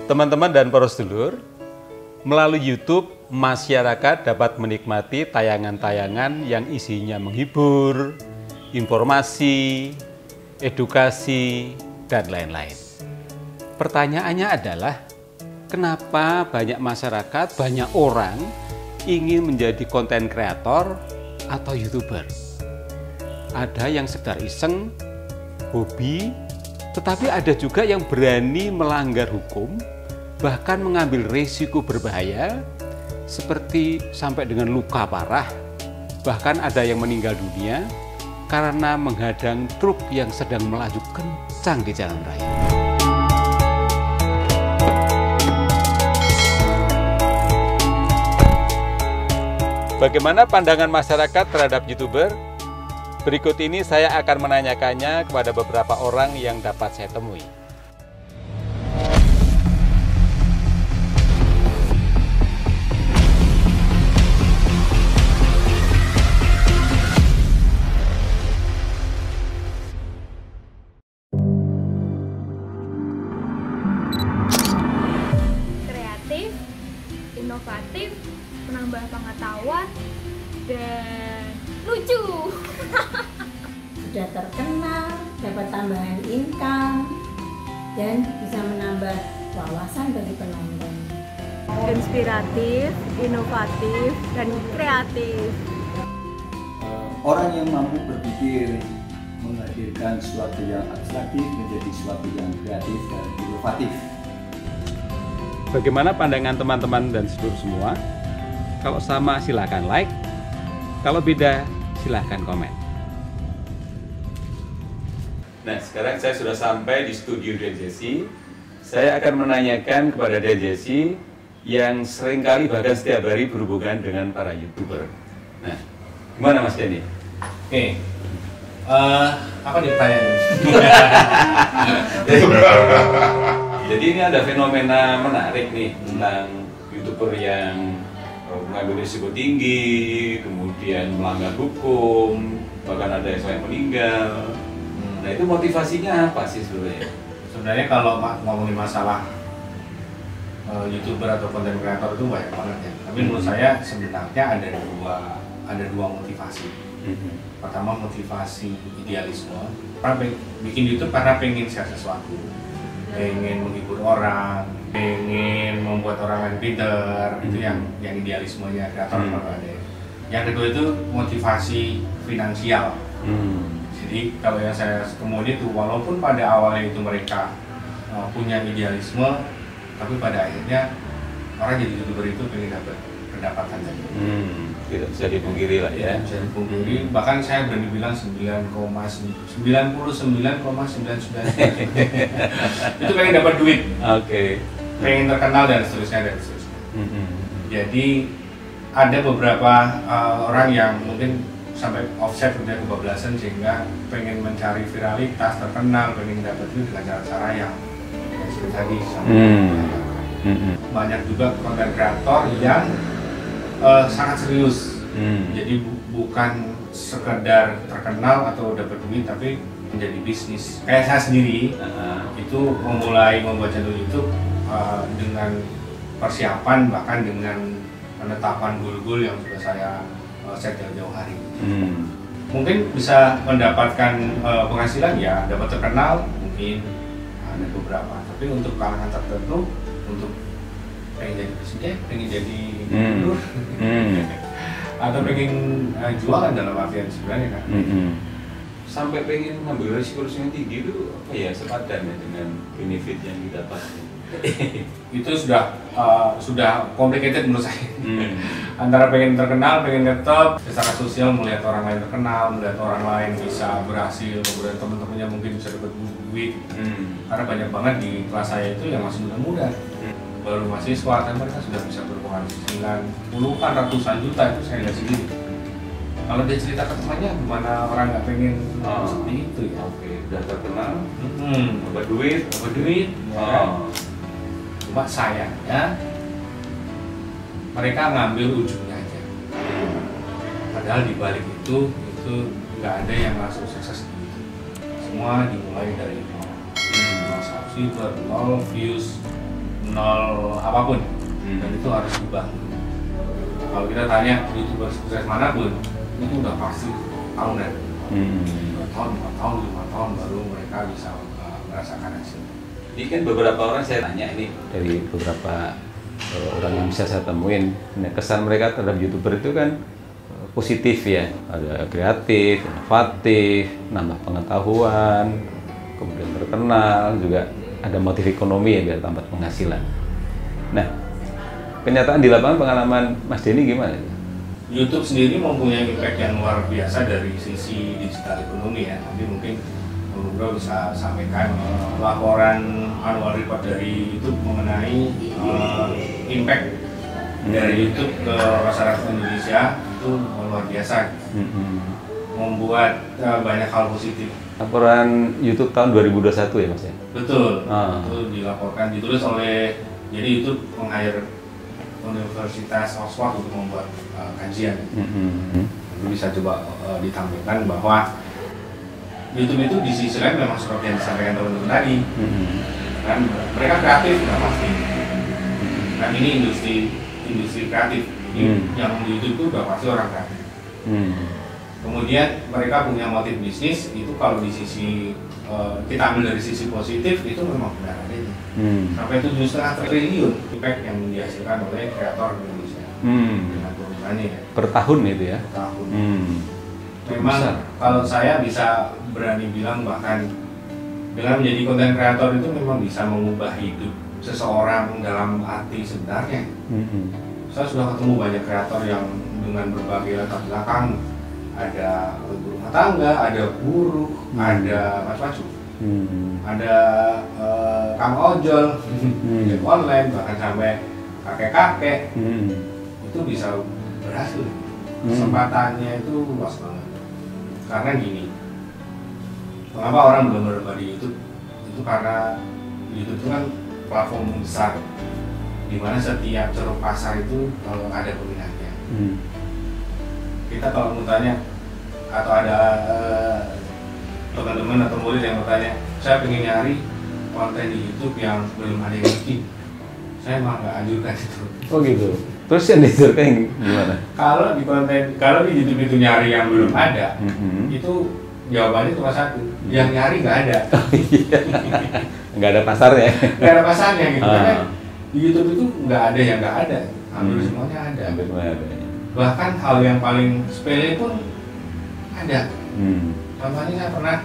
Teman-teman dan para sedulur, melalui YouTube, masyarakat dapat menikmati tayangan-tayangan yang isinya menghibur, informasi, edukasi, dan lain-lain. Pertanyaannya adalah, kenapa banyak masyarakat, banyak orang ingin menjadi konten kreator atau YouTuber? Ada yang sekedar iseng, hobi, tetapi ada juga yang berani melanggar hukum, bahkan mengambil resiko berbahaya, seperti sampai dengan luka parah, bahkan ada yang meninggal dunia karena menghadang truk yang sedang melaju kencang di jalan raya. Bagaimana pandangan masyarakat terhadap YouTuber? Berikut ini saya akan menanyakannya kepada beberapa orang yang dapat saya temui. Kreatif, inovatif, menambah pengetahuan, dan lucu. Sudah terkenal, dapat tambahan income, dan bisa menambah wawasan bagi penonton. Inspiratif, inovatif, dan kreatif. Orang yang mampu berpikir menghadirkan sesuatu yang abstraktif menjadi sesuatu yang kreatif dan inovatif. Bagaimana pandangan teman-teman dan sedulur semua? Kalau sama silahkan like, kalau beda silahkan komen. Nah, sekarang saya sudah sampai di studio Dan Jesse. Saya akan menanyakan kepada Dan Jesse yang seringkali bahkan setiap hari berhubungan dengan para YouTuber. Nah, gimana Mas Denny? Oke, apa nih pertanyaannya? Jadi ini ada fenomena menarik nih tentang YouTuber yang mengambil risiko tinggi, kemudian melanggar hukum, bahkan ada yang sampai meninggal. Nah, itu motivasinya apa sih sebenarnya? Sebenarnya kalau ngomongin masalah YouTuber atau konten kreator itu banyak banget ya. Tapi menurut saya sebenarnya ada dua motivasi. Pertama, motivasi idealisme. Orang bikin YouTube karena pengen share sesuatu, pengen menghibur orang, pengen membuat orang lain pinter. Itu yang idealismenya kreator kalau ada. Yang kedua itu motivasi finansial. Jadi kalau yang saya temuin itu, walaupun pada awalnya itu mereka punya idealisme, tapi pada akhirnya orang jadi YouTuber itu pengen dapat pendapatan tadi. Tidak bisa dipungkiri lah ya. Bisa dipungkiri, bahkan saya berani bilang 99,99. Itu pengen dapat duit. Oke. Pengen terkenal dan seterusnya dan seterusnya. Jadi ada beberapa orang yang mungkin sampai offset udah kebablasan sehingga pengen mencari viralitas, terkenal, pengen dapat duit dengan cara-cara yang seperti tadi. Banyak juga konten kreator yang sangat serius. Jadi bukan sekedar terkenal atau dapat duit, tapi menjadi bisnis. Kayak saya sendiri itu memulai membuat channel YouTube dengan persiapan, bahkan dengan penetapan goal-goal yang sudah saya set jauh-jauh hari. Mungkin bisa mendapatkan penghasilan ya, dapat terkenal mungkin ada beberapa. Tapi untuk kalangan tertentu, untuk pengen jadi presiden, pengen jadi gubernur, atau pengen jualan dalam artian sebenarnya kan. Sampai pengen ngambil risiko yang tinggi itu apa ya, sepadan ya dengan benefit yang didapat? Itu sudah complicated menurut saya. Antara pengen terkenal, pengen ngetop secara sosial, melihat orang lain terkenal, melihat orang lain bisa berhasil, kemudian teman-temannya mungkin bisa dapat duit. Karena banyak banget di kelas saya itu yang masih muda-muda, baru mahasiswa, kan mereka sudah bisa berpenghasilan puluhan, ratusan juta. Itu saya lihat sendiri. Kalau dia cerita ke temannya, gimana orang nggak pengen seperti itu ya? Oke, udah terkenal, dapat duit, ya. Cuma sayangnya mereka ngambil ujungnya aja. Padahal di balik itu nggak ada yang langsung sukses gitu. Semua dimulai dari nol. subscriber, 0 views, 0 apapun, dan itu harus dibangun. Kalau kita tanya YouTuber sukses manapun, itu udah pasti tahunan, 2 tahun, 4 tahun, 5 tahun baru mereka bisa merasakan hasil. Ini kan beberapa orang saya tanya ini dari beberapa orang yang bisa saya temuin, kesan mereka terhadap YouTuber itu kan positif ya, ada kreatif, inovatif, nambah pengetahuan, kemudian terkenal, juga ada motif ekonomi ya biar tambah penghasilan. Nah, kenyataan di lapangan pengalaman Mas Denny gimana? YouTube sendiri mempunyai impact yang luar biasa dari sisi digital ekonomi ya. Nanti mungkin Bro bisa sampaikan laporan annual report dari YouTube mengenai impact dari YouTube ke masyarakat Indonesia itu luar biasa, membuat banyak hal positif. Laporan YouTube tahun 2021 ya Mas ya? Betul, itu dilaporkan, ditulis oleh, jadi YouTube meng-hire Universitas Oxford untuk membuat kajian. Itu bisa coba ditampilkan bahwa YouTube itu di sisi lain memang seperti yang disampaikan teman-teman tadi, kan mereka kreatif nggak pasti. Kan ini industri kreatif, yang di YouTube itu udah pasti orang kreatif. Kemudian mereka punya motif bisnis itu kalau di sisi kita ambil dari sisi positif itu memang benar adanya. Sampai 7,5 triliun impact yang dihasilkan oleh kreator Indonesia. Dengan turunannya ya. Per tahun itu ya? Per tahun. Memang kalau saya bisa berani bilang bahkan dengan menjadi konten kreator itu memang bisa mengubah hidup seseorang dalam arti sebenarnya. Saya sudah ketemu banyak kreator yang dengan berbagai latar belakang, ada ibu rumah tangga, ada buruh, ada macam-macam, ada kang ojol, ojek online, bahkan sampai kakek-kakek, itu bisa berhasil. Kesempatannya itu luas banget. Karena gini, mengapa orang belum berubah di YouTube? Itu karena YouTube itu kan platform besar, di mana setiap ceruk pasar itu ada peminatnya. Kita kalau mau tanya, atau ada teman-teman atau murid yang bertanya, saya pengen nyari konten di YouTube yang belum ada yang bikin, saya malah nggak anjurkan itu. Oh gitu. Terus yang dianjurkan gimana? Kalau di YouTube itu nyari yang belum ada, itu jawabannya cuma satu, yang nyari nggak ada. Nggak ada pasarnya. Nggak ada pasarnya gitu. Karena di YouTube itu nggak ada yang nggak ada, hampir semuanya ada. Hampir semuanya ada. Bahkan hal yang paling sepele pun ada. Contohnya saya pernah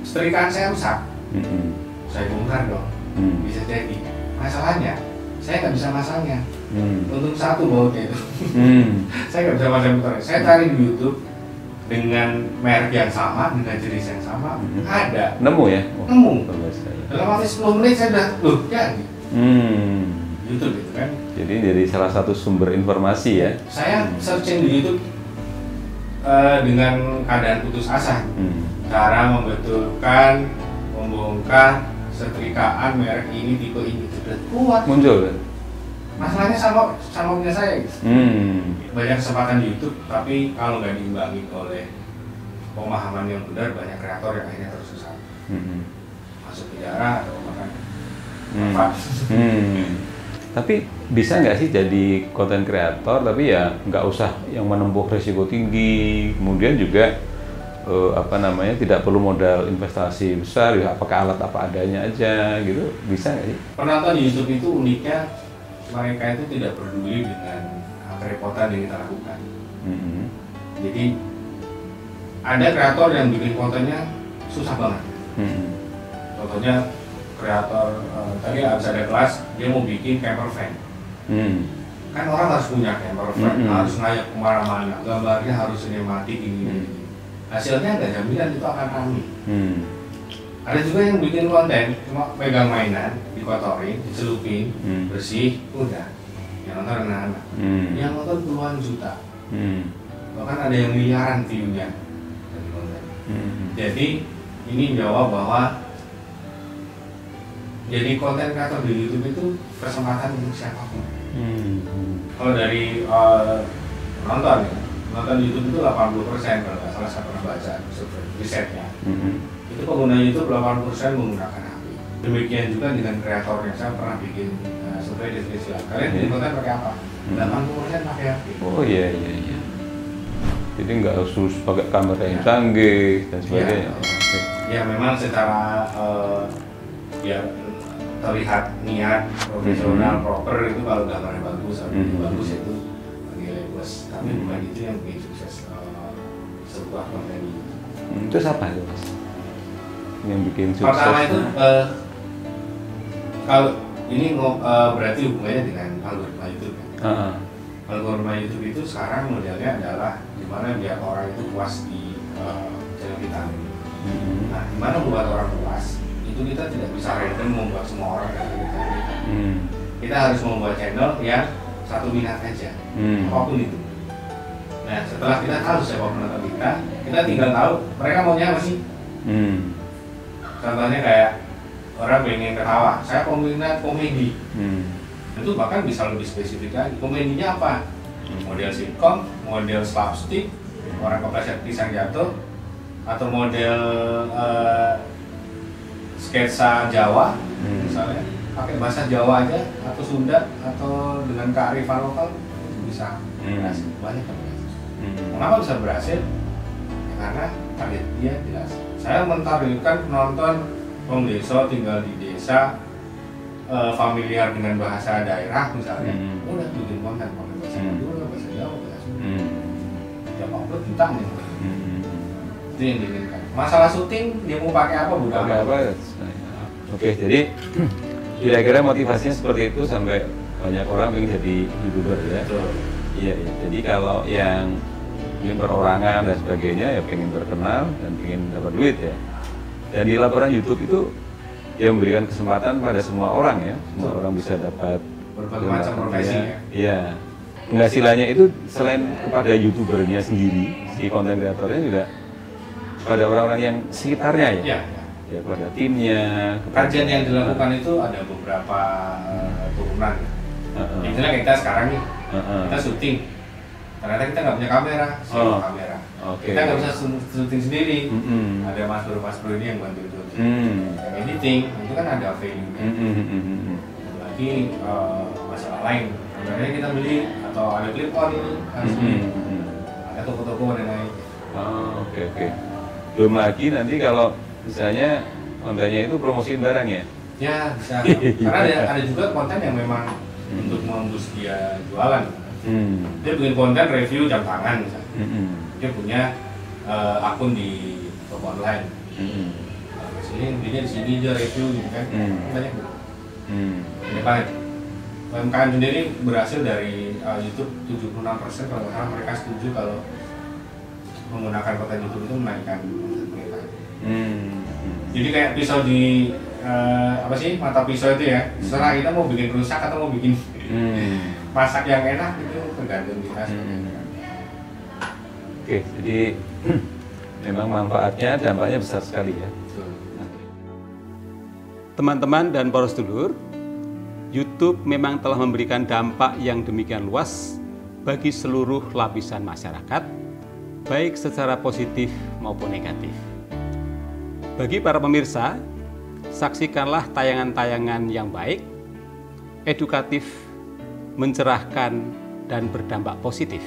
setrikaan saya rusak, saya bongkar dong, bisa jadi. Masalahnya saya nggak bisa masangnya. Untung satu bautnya itu. Saya nggak bisa masang putar. Saya cari di YouTube dengan merek yang sama, dengan jenis yang sama, ada. Nemu ya? Nemu. Dalam waktu 10 menit saya udah, jadi. YouTube itu kan. Jadi salah satu sumber informasi ya. Saya searching di YouTube dengan keadaan putus asa. Cara membetulkan, membongkar setrikaan merek ini, tipe ini sudah kuat. Muncul kan? Masalahnya sama punya saya gitu. Banyak kesempatan di YouTube, tapi kalau nggak diimbangi oleh pemahaman yang benar, banyak kreator yang akhirnya tersesat, masuk penjara atau bahkan Tapi bisa nggak sih jadi konten kreator, tapi ya nggak usah yang menempuh risiko tinggi, kemudian juga tidak perlu modal investasi besar, ya pakai alat apa adanya aja gitu, bisa nggak sih? Penonton di YouTube itu uniknya, mereka itu tidak peduli dengan kerepotan yang kita lakukan. Jadi ada kreator yang bikin kontennya susah banget. Contohnya kreator tadi habis ada kelas, dia mau bikin camper van. Kan orang harus punya camper van, harus ngajak kemana-mana, gambarnya harus sinematik ini. Hasilnya nggak jaminan itu akan ramai. Ada juga yang bikin konten cuma pegang mainan, dikotorin, dicelupin, bersih, udah. Yang nonton anak-anak, yang nonton puluhan juta, bahkan ada yang miliaran view-nya dari konten. Jadi ini menjawab bahwa jadi konten kreator di YouTube itu kesempatan untuk siapapun. Kalau dari nonton di YouTube itu 80%, kalau nggak salah saya pernah baca survei risetnya. Itu pengguna YouTube 80% menggunakan HP. Demikian juga dengan kreatornya, saya pernah bikin survei deskripsi. Kalian bikin konten pakai apa? 80% pakai HP. Oh iya. Jadi nggak harus pakai kamera yang canggih dan sebagainya. Oke. Ya memang secara ya terlihat niat profesional, proper itu kalau gambarnya bagus, bagus itu nilai plus. Tapi bukan itu yang bikin sukses sebuah konten ini. Terus apa itu Mas? Yang bikin sukses? Pertama itu kalau ini berarti hubungannya dengan algoritma YouTube kan? Algoritma YouTube itu sekarang modelnya adalah gimana biar orang itu puas di channel kita. Nah, gimana membuat orang puas? Itu kita tidak bisa random membuat semua orang datang ke channel kita. Kita harus membuat channel yang satu minat aja, apapun itu. Nah, setelah kita tahu siapa penonton kita tinggal tahu mereka maunya apa sih. Contohnya kayak orang pengen ketawa, saya peminat komedi. Itu bahkan bisa lebih spesifik lagi. Komedinya apa? Model sitcom, model slapstick, orang kepleset pisang jatuh, atau model sketsa Jawa, misalnya pakai bahasa Jawa aja, atau Sunda, atau dengan kearifan lokal itu bisa berhasil. Banyak kan berhasil. Kenapa bisa berhasil? Ya, karena target dia jelas. Saya mentargetkan penonton orang desa, tinggal di desa, familiar dengan bahasa daerah misalnya, udah bikin konten bahasa Madura, bahasa Jawa, bahasa Sunda. Tiap upload tentang nih. Itu yang diinginkan. Masalah syuting dia mau pakai apa bukan apa. Oke, jadi kira-kira motivasinya seperti itu sampai banyak orang ingin jadi YouTuber ya. Iya. Jadi kalau yang ingin perorangan dan sebagainya ya pengen terkenal dan pengen dapat duit ya. Dan di laporan YouTube itu dia memberikan kesempatan pada semua orang ya, semua orang bisa dapat berbagai macam profesi ya. Iya. Penghasilannya itu selain kepada YouTubernya sendiri, si konten kreatornya juga pada orang-orang yang sekitarnya ya. Ya kepada timnya. Kajian yang dilakukan itu ada beberapa turunan. Misalnya kita sekarang nih, kita syuting. Ternyata kita nggak punya kamera, kamera. Kita nggak bisa syuting sendiri. Ada mas bro ini yang bantu itu. Yang editing itu kan ada value-nya. Lagi masalah lain. Sebenarnya kita beli atau ada clip on ini harus ada toko-toko dan lain. Oke. Belum lagi nanti kalau misalnya kontennya itu promosiin barang ya? Ya bisa. Karena ada juga konten yang memang untuk memboost dia jualan. Dia bikin konten review jam tangan misalnya. Dia punya akun di toko online. Belinya di sini dia review gitu kan. Banyak gitu. Banyak banget. UMKM sendiri berhasil dari YouTube 76% kalau nggak salah mereka setuju kalau menggunakan konten YouTube itu menaikkan omset mereka. Jadi kayak pisau di apa sih mata pisau itu ya. Setelah kita mau bikin rusak atau mau bikin masak yang enak itu tergantung kita. Oke, jadi memang manfaatnya, dampaknya besar sekali ya. Teman-teman dan para sedulur, YouTube memang telah memberikan dampak yang demikian luas bagi seluruh lapisan masyarakat, baik secara positif maupun negatif. Bagi para pemirsa, saksikanlah tayangan-tayangan yang baik, edukatif, mencerahkan, dan berdampak positif.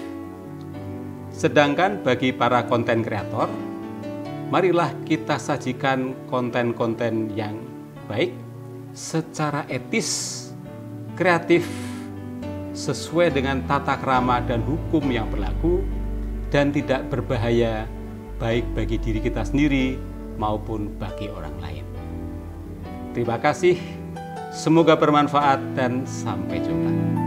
Sedangkan bagi para konten kreator, marilah kita sajikan konten-konten yang baik, secara etis, kreatif, sesuai dengan tata krama dan hukum yang berlaku, dan tidak berbahaya baik bagi diri kita sendiri maupun bagi orang lain. Terima kasih, semoga bermanfaat dan sampai jumpa.